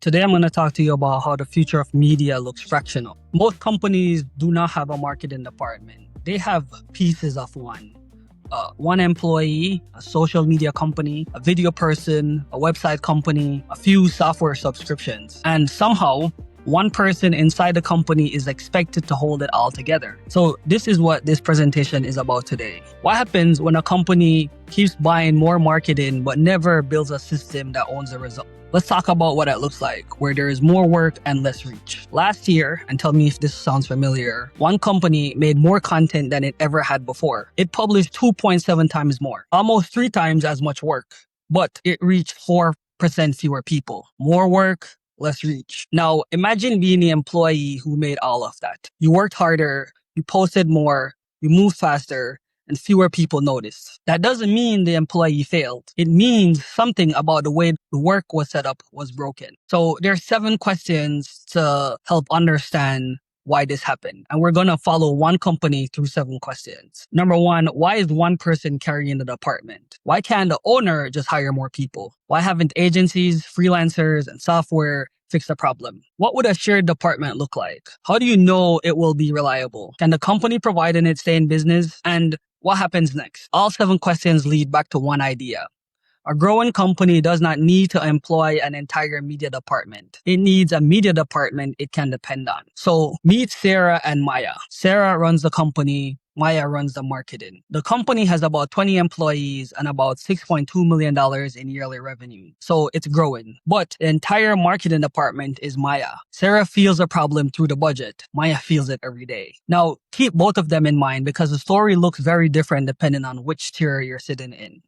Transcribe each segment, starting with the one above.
Today, I'm going to talk to you about how the future of media looks fractional. Most companies do not have a marketing department. They have pieces of one. One employee, a social media company, a video person, a website company, a few software subscriptions. And somehow, one person inside the company is expected to hold it all together. So this is what this presentation is about today. What happens when a company keeps buying more marketing but never builds a system that owns the result? Let's talk about what it looks like, where there is more work and less reach. Last year, and tell me if this sounds familiar, one company made more content than it ever had before. It published 2.7 times more, almost 3 times as much work, but it reached 4% fewer people. More work, less reach. Now, imagine being the employee who made all of that. You worked harder, you posted more, you moved faster, and fewer people noticed. That doesn't mean the employee failed. It means something about the way the work was set up was broken. So there are 7 questions to help understand why this happened. And we're going to follow one company through 7 questions. Number 1, why is one person carrying the department? Why can't the owner just hire more people? Why haven't agencies, freelancers, and software fix the problem? What would a shared department look like? How do you know it will be reliable? Can the company providing it stay in business? And what happens next? All 7 questions lead back to one idea. A growing company does not need to employ an entire media department. It needs a media department it can depend on. So meet Sarah and Maya. Sarah runs the company. Maya runs the marketing. The company has about 20 employees and about $6.2 million in yearly revenue. So it's growing. But the entire marketing department is Maya. Sarah feels a problem through the budget. Maya feels it every day. Now, keep both of them in mind because the story looks very different depending on which tier you're sitting in.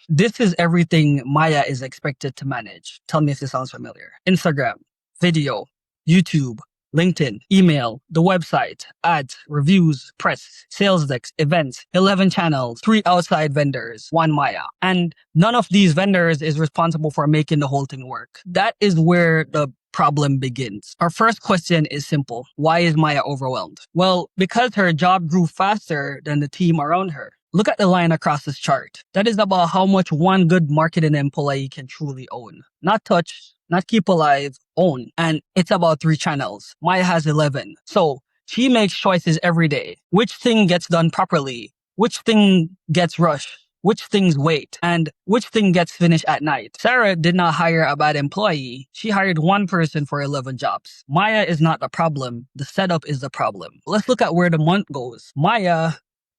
This is everything Maya is expected to manage. Tell me if this sounds familiar. Instagram, video, YouTube, LinkedIn, email, the website, ads, reviews, press, sales decks, events, 11 channels, 3 outside vendors, 1 Maya. And none of these vendors is responsible for making the whole thing work. That is where the problem begins. Our first question is simple. Why is Maya overwhelmed? Well, because her job grew faster than the team around her. Look at the line across this chart. That is about how much one good marketing employee can truly own. Not touch, not keep alive, own. And it's about 3 channels. Maya has 11. So she makes choices every day. Which thing gets done properly? Which thing gets rushed? Which things wait? And which thing gets finished at night? Sarah did not hire a bad employee. She hired one person for 11 jobs. Maya is not the problem. The setup is the problem. Let's look at where the month goes. Maya,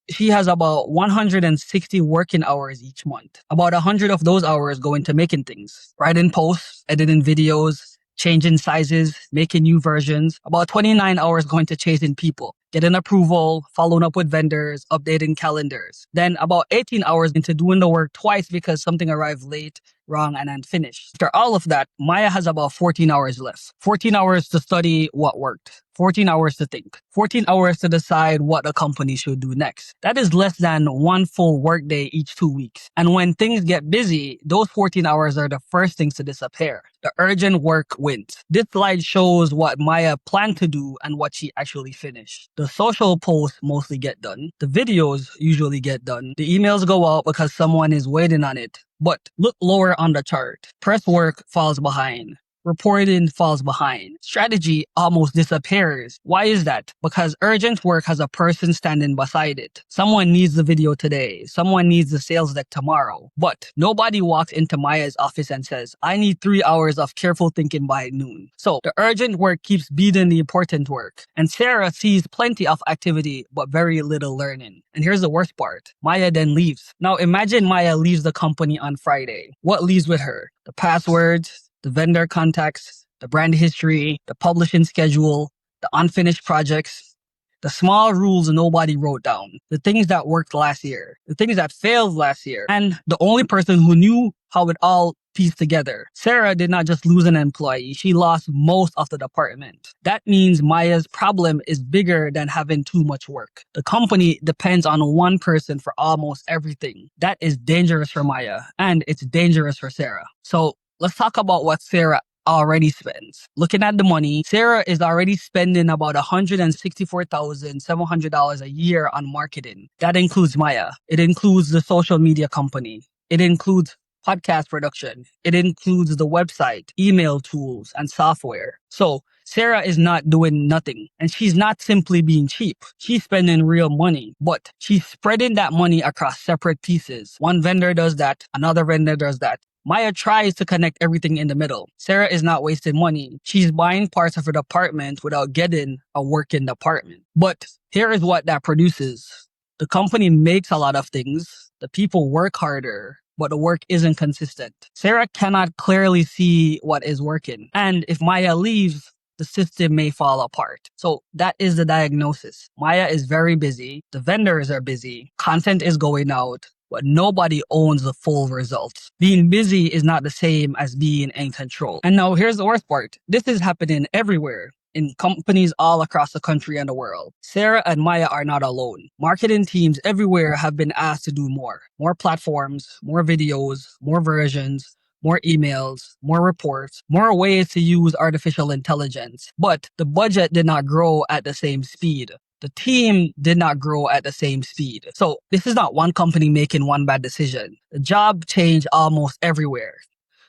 she has about 160 working hours each month. About 100 of those hours go into making things. Writing posts, editing videos, changing sizes, making new versions. About 29 hours go into chasing people, getting approval, following up with vendors, updating calendars. Then about 18 hours into doing the work twice because something arrived late, wrong, and unfinished. After all of that, Maya has about 14 hours left. 14 hours to study what worked. 14 hours to think. 14 hours to decide what a company should do next. That is less than 1 full workday each 2 weeks. And when things get busy, those 14 hours are the first things to disappear. The urgent work wins. This slide shows what Maya planned to do and what she actually finished. The social posts mostly get done. The videos usually get done. The emails go out because someone is waiting on it. But look lower on the chart. Press work falls behind. Reporting falls behind. Strategy almost disappears. Why is that? Because urgent work has a person standing beside it. Someone needs the video today. Someone needs the sales deck tomorrow. But nobody walks into Maya's office and says, I need 3 hours of careful thinking by noon. So the urgent work keeps beating the important work. And Sarah sees plenty of activity, but very little learning. And here's the worst part. Maya then leaves. Now imagine Maya leaves the company on Friday. What leaves with her? The passwords, the vendor contacts, the brand history, the publishing schedule, the unfinished projects, the small rules nobody wrote down, the things that worked last year, the things that failed last year, and the only person who knew how it all pieced together. Sarah did not just lose an employee, she lost most of the department. That means Maya's problem is bigger than having too much work. The company depends on one person for almost everything. That is dangerous for Maya, and it's dangerous for Sarah. So let's talk about what Sarah already spends. Looking at the money, Sarah is already spending about $164,700 a year on marketing. That includes Maya. It includes the social media company. It includes podcast production. It includes the website, email tools, and software. So Sarah is not doing nothing, and she's not simply being cheap. She's spending real money, but she's spreading that money across separate pieces. One vendor does that, another vendor does that. Maya tries to connect everything in the middle. Sarah is not wasting money. She's buying parts of her department without getting a working department. But here is what that produces. The company makes a lot of things. The people work harder, but the work isn't consistent. Sarah cannot clearly see what is working. And if Maya leaves, the system may fall apart. So that is the diagnosis. Maya is very busy. The vendors are busy. Content is going out, but nobody owns the full results. Being busy is not the same as being in control. And now here's the worst part. This is happening everywhere, in companies all across the country and the world. Sarah and Maya are not alone. Marketing teams everywhere have been asked to do more. More platforms, more videos, more versions, more emails, more reports, more ways to use artificial intelligence. But the budget did not grow at the same speed. The team did not grow at the same speed. So this is not one company making one bad decision. The job changed almost everywhere.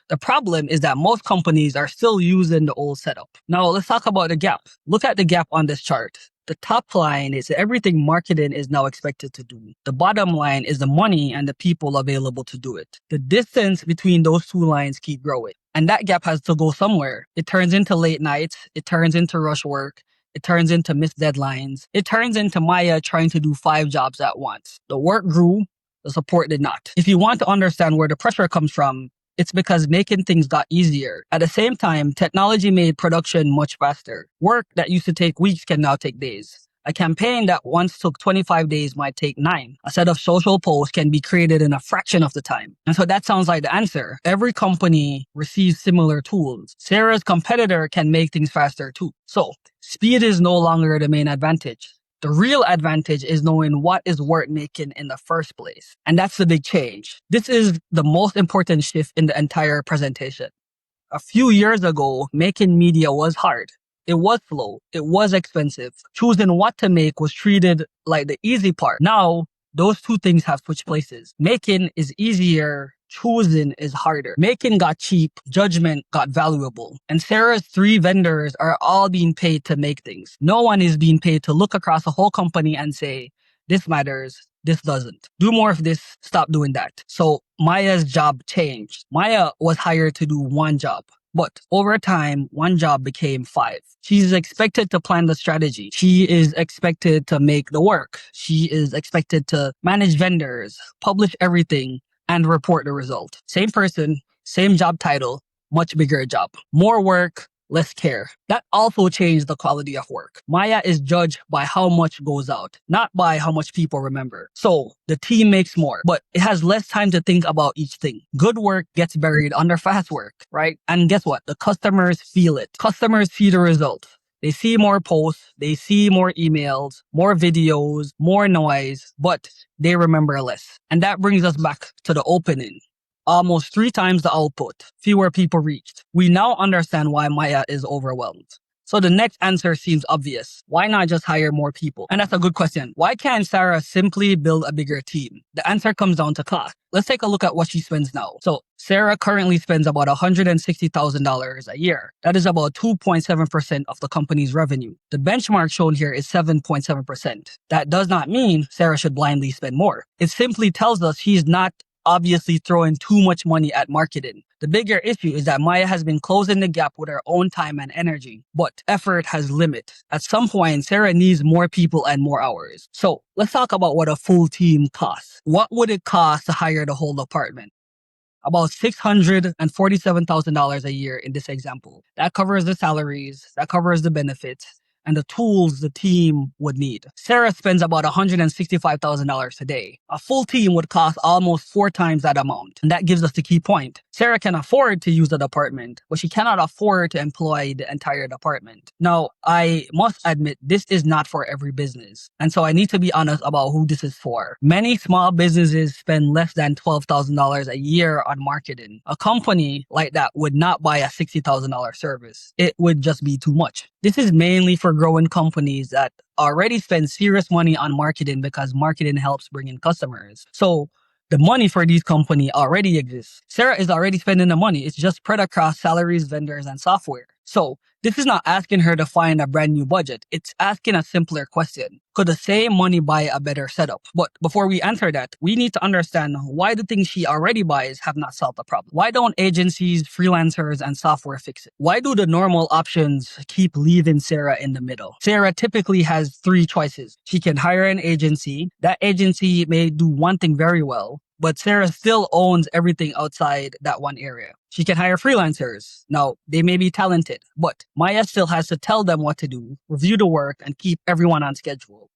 The problem is that most companies are still using the old setup. Now let's talk about the gap. Look at the gap on this chart. The top line is everything marketing is now expected to do. The bottom line is the money and the people available to do it. The distance between those two lines keep growing. And that gap has to go somewhere. It turns into late nights. It turns into rush work. It turns into missed deadlines. It turns into Maya trying to do 5 jobs at once. The work grew. The support did not. If you want to understand where the pressure comes from, it's because making things got easier. At the same time, technology made production much faster. Work that used to take weeks can now take days. A campaign that once took 25 days might take 9. A set of social posts can be created in a fraction of the time. And so that sounds like the answer. Every company receives similar tools. Sarah's competitor can make things faster too. So speed is no longer the main advantage. The real advantage is knowing what is worth making in the first place. And that's the big change. This is the most important shift in the entire presentation. A few years ago, making media was hard. It was slow. It was expensive. Choosing what to make was treated like the easy part. Now, those two things have switched places. Making is easier. Choosing is harder. Making got cheap, judgment got valuable. And Sarah's 3 vendors are all being paid to make things. No one is being paid to look across a whole company and say, this matters, this doesn't. Do more of this, stop doing that. So Maya's job changed. Maya was hired to do 1 job. But over time, 1 job became 5. She's expected to plan the strategy. She is expected to make the work. She is expected to manage vendors, publish everything, and report the result. Same person, same job title, much bigger job. More work, less care. That also changed the quality of work. Maya is judged by how much goes out, not by how much people remember. So the team makes more, but it has less time to think about each thing. Good work gets buried under fast work, right? And guess what? The customers feel it. Customers see the result. They see more posts, they see more emails, more videos, more noise, but they remember less. And that brings us back to the opening. Almost 3 times the output, fewer people reached. We now understand why Maya is overwhelmed. So the next answer seems obvious. Why not just hire more people? And that's a good question. Why can't Sarah simply build a bigger team? The answer comes down to cost. Let's take a look at what she spends now. So Sarah currently spends about $160,000 a year. That is about 2.7% of the company's revenue. The benchmark shown here is 7.7%. That does not mean Sarah should blindly spend more. It simply tells us she's not obviously throwing too much money at marketing. The bigger issue is that Maya has been closing the gap with her own time and energy, but effort has limit. At some point, Sarah needs more people and more hours. So let's talk about what a full team costs. What would it cost to hire the whole department? About $647,000 a year in this example. That covers the salaries, that covers the benefits, and the tools the team would need. Sarah spends about $165,000 today. A full team would cost almost 4 times that amount. And that gives us the key point. Sarah can afford to use the department, but she cannot afford to employ the entire department. Now, I must admit, this is not for every business. And so I need to be honest about who this is for. Many small businesses spend less than $12,000 a year on marketing. A company like that would not buy a $60,000 service. It would just be too much. This is mainly for growing companies that already spend serious money on marketing because marketing helps bring in customers. So The money for these companies already exists. Sarah is already spending the money. It's just spread across salaries, vendors, and software. So this is not asking her to find a brand new budget. It's asking a simpler question. Could the same money buy a better setup? But before we answer that, we need to understand why the things she already buys have not solved the problem. Why don't agencies, freelancers, and software fix it? Why do the normal options keep leaving Sarah in the middle? Sarah typically has three choices. She can hire an agency. That agency may do one thing very well, but Sarah still owns everything outside that one area. She can hire freelancers. Now, they may be talented, but Maya still has to tell them what to do, review the work, and keep everyone on schedule.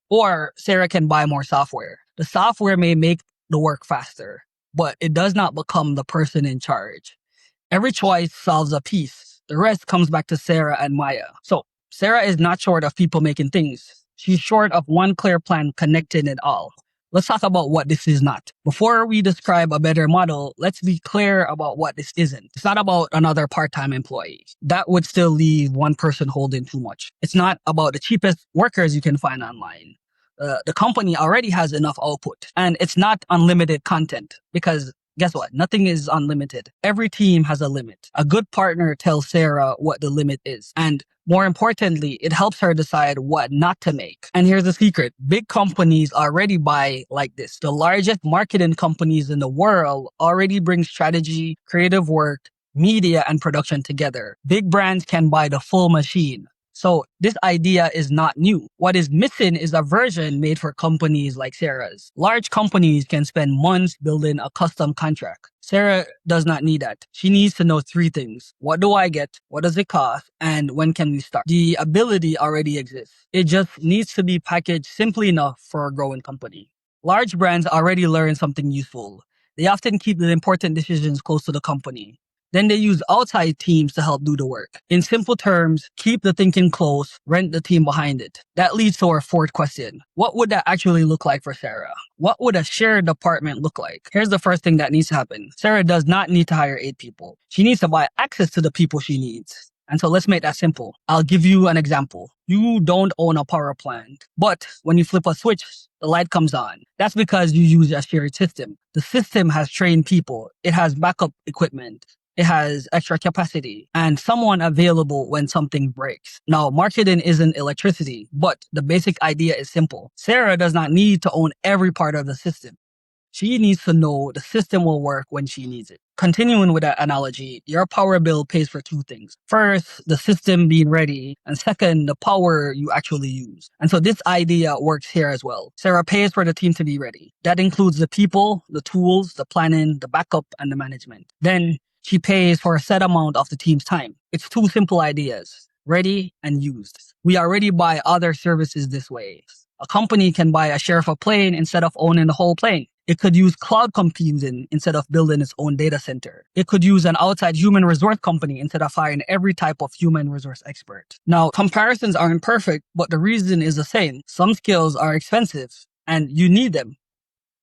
Or Sarah can buy more software. The software may make the work faster, but it does not become the person in charge. Every choice solves a piece. The rest comes back to Sarah and Maya. So Sarah is not short of people making things. She's short of one clear plan connecting it all. Let's talk about what this is not. Before we describe a better model, let's be clear about what this isn't. It's not about another part-time employee. That would still leave one person holding too much. It's not about the cheapest workers you can find online. The company already has enough output, and it's not unlimited content because guess what? Nothing is unlimited. Every team has a limit. A good partner tells Sarah what the limit is. And more importantly, it helps her decide what not to make. And here's the secret. Big companies already buy like this. The largest marketing companies in the world already bring strategy, creative work, media, and production together. Big brands can buy the full machine. So this idea is not new. What is missing is a version made for companies like Sarah's. Large companies can spend months building a custom contract. Sarah does not need that. She needs to know three things. What do I get? What does it cost? And when can we start? The ability already exists. It just needs to be packaged simply enough for a growing company. Large brands already learn something useful. They often keep the important decisions close to the company. Then they use outside teams to help do the work. In simple terms, keep the thinking close, rent the team behind it. That leads to our fourth question. What would that actually look like for Sarah? What would a shared department look like? Here's the first thing that needs to happen. Sarah does not need to hire 8 people. She needs to buy access to the people she needs. And so let's make that simple. I'll give you an example. You don't own a power plant, but when you flip a switch, the light comes on. That's because you use a shared system. The system has trained people. It has backup equipment. It has extra capacity and someone available when something breaks. Now, marketing isn't electricity, but the basic idea is simple. Sarah does not need to own every part of the system. She needs to know the system will work when she needs it. Continuing with that analogy, your power bill pays for 2 things. First, the system being ready, and second, the power you actually use. And so this idea works here as well. Sarah pays for the team to be ready. That includes the people, the tools, the planning, the backup, and the management. Then she pays for a set amount of the team's time. It's 2 simple ideas, ready and used. We already buy other services this way. A company can buy a share of a plane instead of owning the whole plane. It could use cloud computing instead of building its own data center. It could use an outside human resource company instead of hiring every type of human resource expert. Now, comparisons aren't perfect, but the reason is the same. Some skills are expensive and you need them.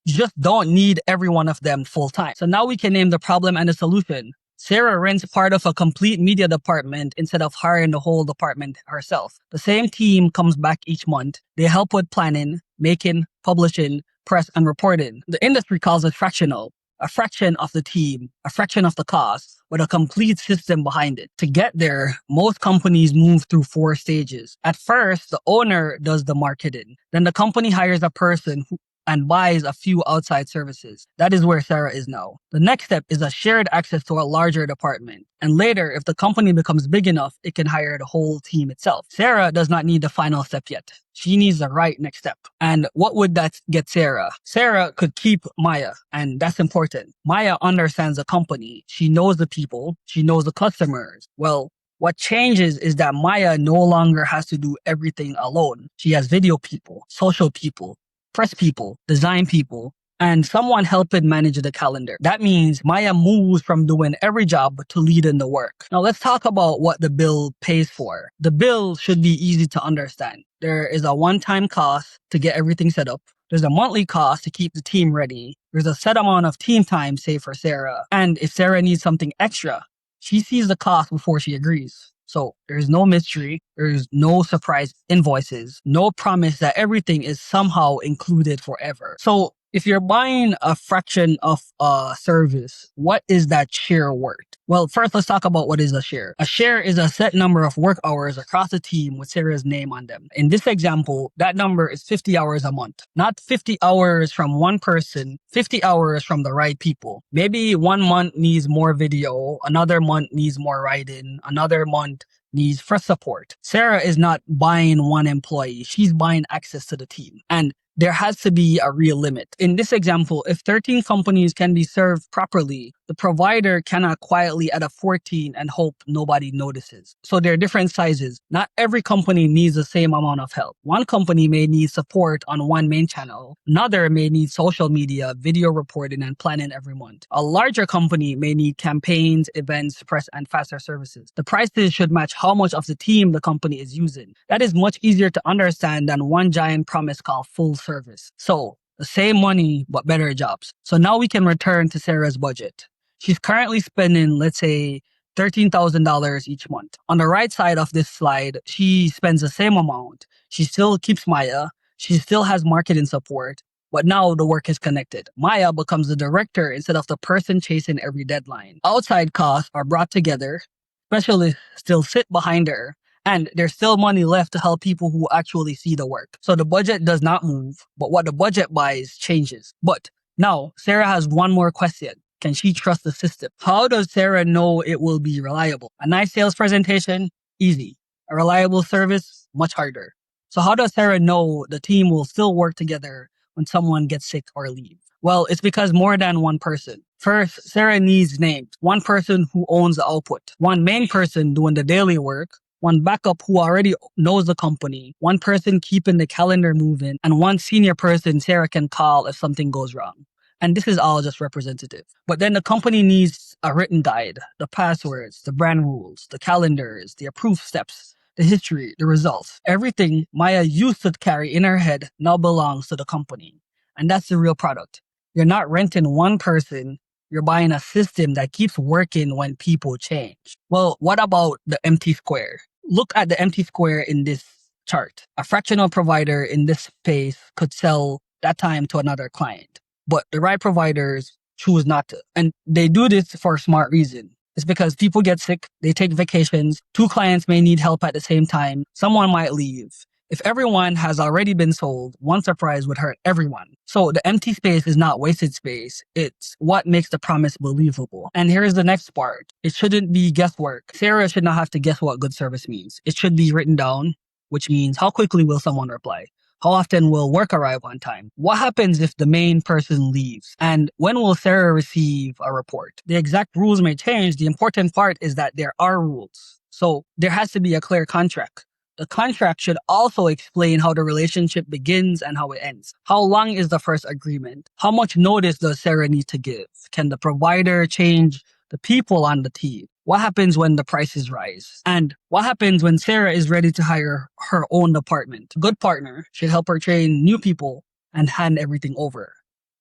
You just don't need every one of them full time. So now we can name the problem and the solution. Sarah rents part of a complete media department instead of hiring the whole department herself. The same team comes back each month. They help with planning, making, publishing, press, and reporting. The industry calls it fractional. A fraction of the team, a fraction of the cost, with a complete system behind it. To get there, most companies move through 4 stages. At first, the owner does the marketing. Then the company hires a person and buys a few outside services. That is where Sarah is now. The next step is a shared access to a larger department. And later, if the company becomes big enough, it can hire the whole team itself. Sarah does not need the final step yet. She needs the right next step. And what would that get Sarah? Sarah could keep Maya, and that's important. Maya understands the company. She knows the people. She knows the customers. Well, what changes is that Maya no longer has to do everything alone. She has video people, social people, press people, design people, and someone helping manage the calendar. That means Maya moves from doing every job to leading the work. Now let's talk about what the bill pays for. The bill should be easy to understand. There is a one-time cost to get everything set up. There's a monthly cost to keep the team ready. There's a set amount of team time saved for Sarah. And if Sarah needs something extra, she sees the cost before she agrees. So there's no mystery, there's no surprise invoices, no promise that everything is somehow included forever. So If you're buying a fraction of a service, what is that share worth? Well, first let's talk about what is a share. A share is a set number of work hours across a team with Sarah's name on them. In this example, that number is 50 hours a month. Not 50 hours from one person, 50 hours from the right people. Maybe 1 month needs more video, another month needs more writing, another month needs fresh support. Sarah is not buying one employee, she's buying access to the team. And there has to be a real limit. In this example, if 13 companies can be served properly, the provider cannot quietly add a 14 and hope nobody notices. So there are different sizes. Not every company needs the same amount of help. One company may need support on one main channel. Another may need social media, video reporting, and planning every month. A larger company may need campaigns, events, press, and faster services. The prices should match how much of the team the company is using. That is much easier to understand than one giant promise called full service. So the same money, but better jobs. So now we can return to Sarah's budget. She's currently spending, let's say, $13,000 each month. On the right side of this slide, she spends the same amount. She still keeps Maya. She still has marketing support. But now the work is connected. Maya becomes the director instead of the person chasing every deadline. Outside costs are brought together. Specialists still sit behind her. And there's still money left to help people who actually see the work. So the budget does not move, but what the budget buys changes. But now, Sarah has one more question. Can she trust the system? How does Sarah know it will be reliable? A nice sales presentation? Easy. A reliable service? Much harder. So how does Sarah know the team will still work together when someone gets sick or leave? Well, it's because more than one person. First, Sarah needs names. One person who owns the output. One main person doing the daily work. One backup who already knows the company, one person keeping the calendar moving, and one senior person Sarah can call if something goes wrong. And this is all just representative. But then the company needs a written guide, the passwords, the brand rules, the calendars, the approved steps, the history, the results. Everything Maya used to carry in her head now belongs to the company. And that's the real product. You're not renting one person, you're buying a system that keeps working when people change. Well, what about the empty square? Look at the empty square in this chart. A fractional provider in this space could sell that time to another client, but the right providers choose not to. And they do this for a smart reason. It's because people get sick, they take vacations, two clients may need help at the same time, someone might leave. If everyone has already been sold, one surprise would hurt everyone. So the empty space is not wasted space. It's what makes the promise believable. And here's the next part. It shouldn't be guesswork. Sarah should not have to guess what good service means. It should be written down, which means how quickly will someone reply? How often will work arrive on time? What happens if the main person leaves? And when will Sarah receive a report? The exact rules may change. The important part is that there are rules. So there has to be a clear contract. The contract should also explain how the relationship begins and how it ends. How long is the first agreement? How much notice does Sarah need to give? Can the provider change the people on the team? What happens when the prices rise? And what happens when Sarah is ready to hire her own department? A good partner should help her train new people and hand everything over.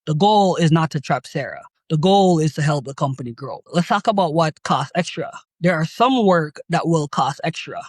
The goal is not to trap Sarah. The goal is to help the company grow. Let's talk about what costs extra. There are some work that will cost extra.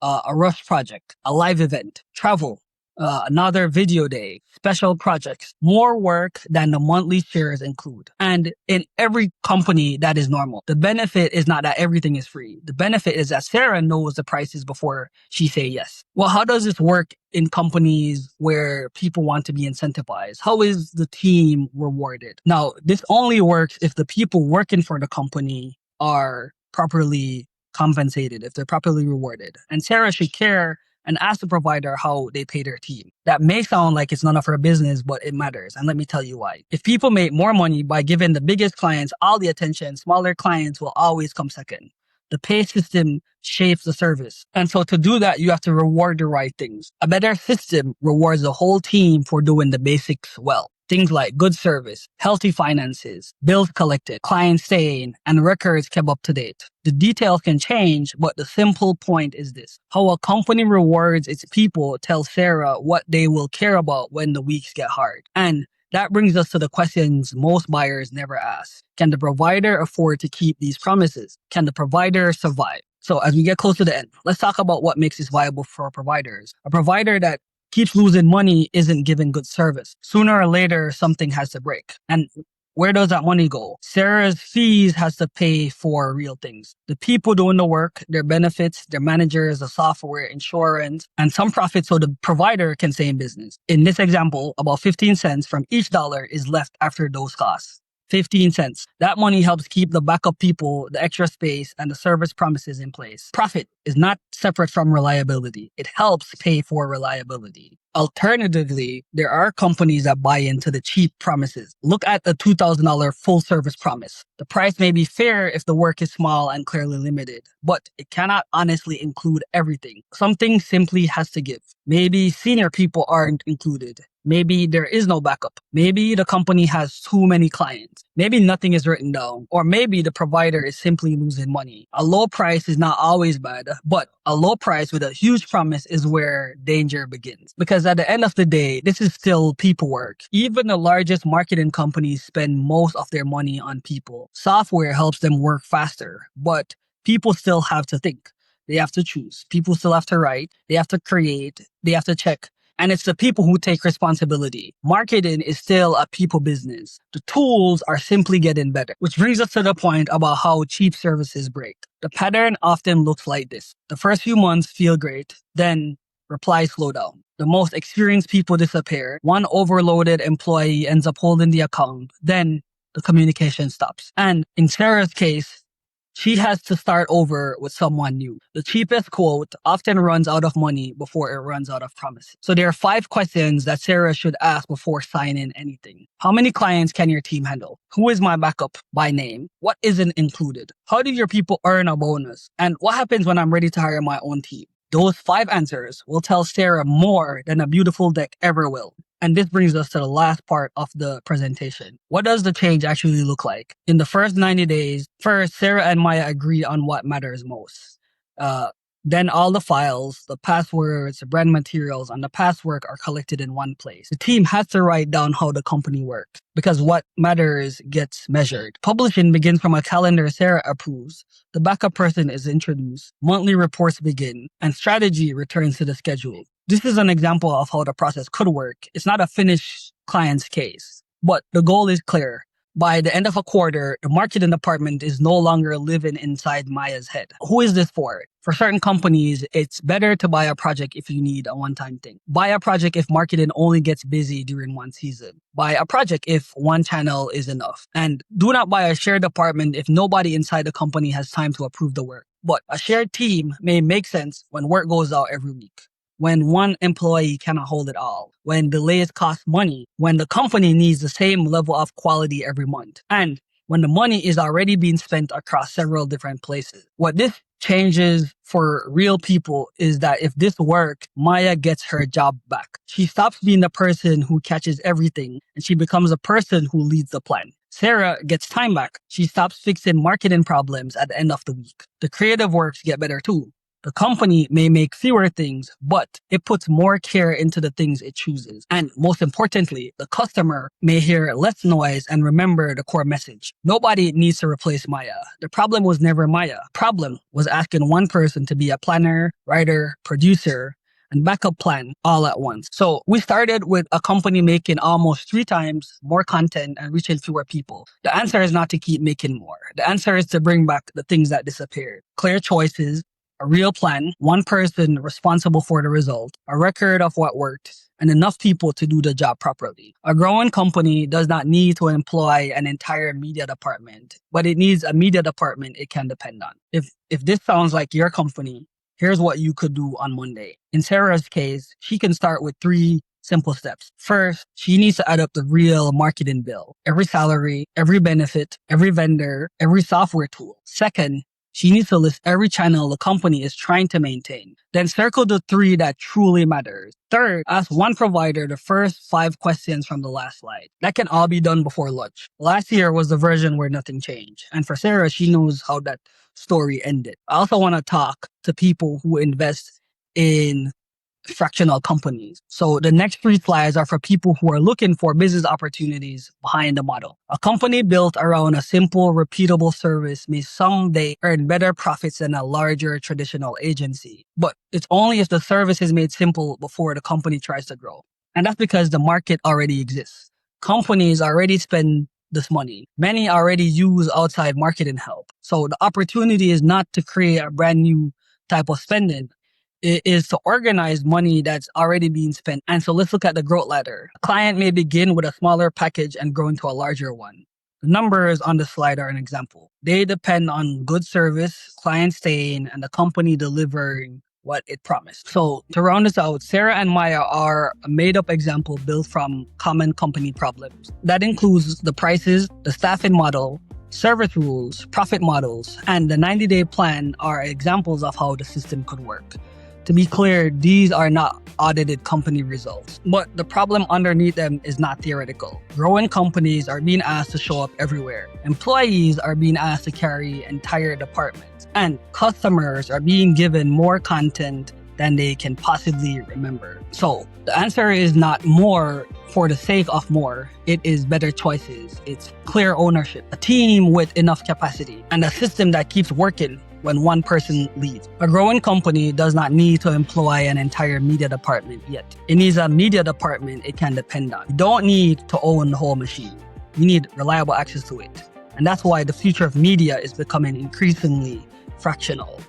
A rush project, a live event, travel, another video day, special projects, more work than the monthly shares include. And in every company, that is normal. The benefit is not that everything is free. The benefit is that Sarah knows the prices before she say yes. Well, how does this work in companies where people want to be incentivized? How is the team rewarded? Now, this only works if the people working for the company are properly compensated, if they're properly rewarded. And Sarah should care and ask the provider how they pay their team. That may sound like it's none of her business, but it matters. And let me tell you why. If people make more money by giving the biggest clients all the attention, smaller clients will always come second. The pay system shapes the service. And so to do that, you have to reward the right things. A better system rewards the whole team for doing the basics well. Things like good service, healthy finances, bills collected, clients staying, and records kept up to date. The details can change, but the simple point is this. How a company rewards its people tells Sarah what they will care about when the weeks get hard. And that brings us to the questions most buyers never ask. Can the provider afford to keep these promises? Can the provider survive? So as we get close to the end, let's talk about what makes this viable for providers. A provider that keeps losing money isn't giving good service. Sooner or later, something has to break. And where does that money go? Sarah's fees has to pay for real things. The people doing the work, their benefits, their managers, the software, insurance, and some profit so the provider can stay in business. In this example, about 15 cents from each dollar is left after those costs. 15 cents. That money helps keep the backup people, the extra space, and the service promises in place. Profit is not separate from reliability. It helps pay for reliability. Alternatively, there are companies that buy into the cheap promises. Look at the $2,000 full service promise. The price may be fair if the work is small and clearly limited, but it cannot honestly include everything. Something simply has to give. Maybe senior people aren't included. Maybe there is no backup. Maybe the company has too many clients. Maybe nothing is written down. Or maybe the provider is simply losing money. A low price is not always bad, but a low price with a huge promise is where danger begins. Because at the end of the day, this is still people work. Even the largest marketing companies spend most of their money on people. Software helps them work faster, but people still have to think. They have to choose. People still have to write. They have to create. They have to check. And it's the people who take responsibility. Marketing is still a people business. The tools are simply getting better. Which brings us to the point about how cheap services break. The pattern often looks like this. The first few months feel great, then replies slow down. The most experienced people disappear. One overloaded employee ends up holding the account. Then the communication stops. And in Sarah's case, she has to start over with someone new. The cheapest quote often runs out of money before it runs out of promises. So there are 5 questions that Sarah should ask before signing anything. How many clients can your team handle? Who is my backup by name? What isn't included? How do your people earn a bonus? And what happens when I'm ready to hire my own team? Those 5 answers will tell Sarah more than a beautiful deck ever will. And this brings us to the last part of the presentation. What does the change actually look like? In the first 90 days, first, Sarah and Maya agree on what matters most. Then all the files, the passwords, the brand materials, and the past work are collected in one place. The team has to write down how the company works because what matters gets measured. Publishing begins from a calendar Sarah approves. The backup person is introduced. Monthly reports begin, and strategy returns to the schedule. This is an example of how the process could work. It's not a finished client's case, but the goal is clear. By the end of a quarter, the marketing department is no longer living inside Maya's head. Who is this for? For certain companies, it's better to buy a project if you need a one-time thing. Buy a project if marketing only gets busy during one season. Buy a project if one channel is enough. And do not buy a shared department if nobody inside the company has time to approve the work. But a shared team may make sense when work goes out every week. When one employee cannot hold it all, when delays cost money, when the company needs the same level of quality every month, and when the money is already being spent across several different places. What this changes for real people is that if this works, Maya gets her job back. She stops being the person who catches everything, and she becomes a person who leads the plan. Sarah gets time back. She stops fixing marketing problems at the end of the week. The creative works get better too. The company may make fewer things, but it puts more care into the things it chooses. And most importantly, the customer may hear less noise and remember the core message. Nobody needs to replace Maya. The problem was never Maya. The problem was asking one person to be a planner, writer, producer, and backup plan all at once. So we started with a company making almost 3 times more content and reaching fewer people. The answer is not to keep making more. The answer is to bring back the things that disappeared. Clear choices, a real plan, one person responsible for the result, a record of what worked, and enough people to do the job properly. A growing company does not need to employ an entire media department, but it needs a media department it can depend on. If this sounds like your company, here's what you could do on Monday. In Sarah's case, she can start with 3 simple steps. First, she needs to add up the real marketing bill. Every salary, every benefit, every vendor, every software tool. Second, she needs to list every channel the company is trying to maintain. Then circle the 3 that truly matters. Third, ask one provider the first 5 questions from the last slide. That can all be done before lunch. Last year was the version where nothing changed. And for Sarah, she knows how that story ended. I also want to talk to people who invest in fractional companies. So the next three slides are for people who are looking for business opportunities behind the model. A company built around a simple, repeatable service may someday earn better profits than a larger traditional agency. But it's only if the service is made simple before the company tries to grow. And that's because the market already exists. Companies already spend this money. Many already use outside marketing help. So the opportunity is not to create a brand new type of spending. It is to organize money that's already being spent. And so let's look at the growth ladder. A client may begin with a smaller package and grow into a larger one. The numbers on the slide are an example. They depend on good service, client staying, and the company delivering what it promised. So to round this out, Sarah and Maya are a made-up example built from common company problems. That includes the prices, the staffing model, service rules, profit models, and the 90-day plan are examples of how the system could work. To be clear, these are not audited company results, but the problem underneath them is not theoretical. Growing companies are being asked to show up everywhere. Employees are being asked to carry entire departments, and customers are being given more content than they can possibly remember. So the answer is not more for the sake of more. It is better choices. It's clear ownership, a team with enough capacity, and a system that keeps working when one person leaves. A growing company does not need to employ an entire media department yet. It needs a media department it can depend on. You don't need to own the whole machine. You need reliable access to it. And that's why the future of media is becoming increasingly fractional.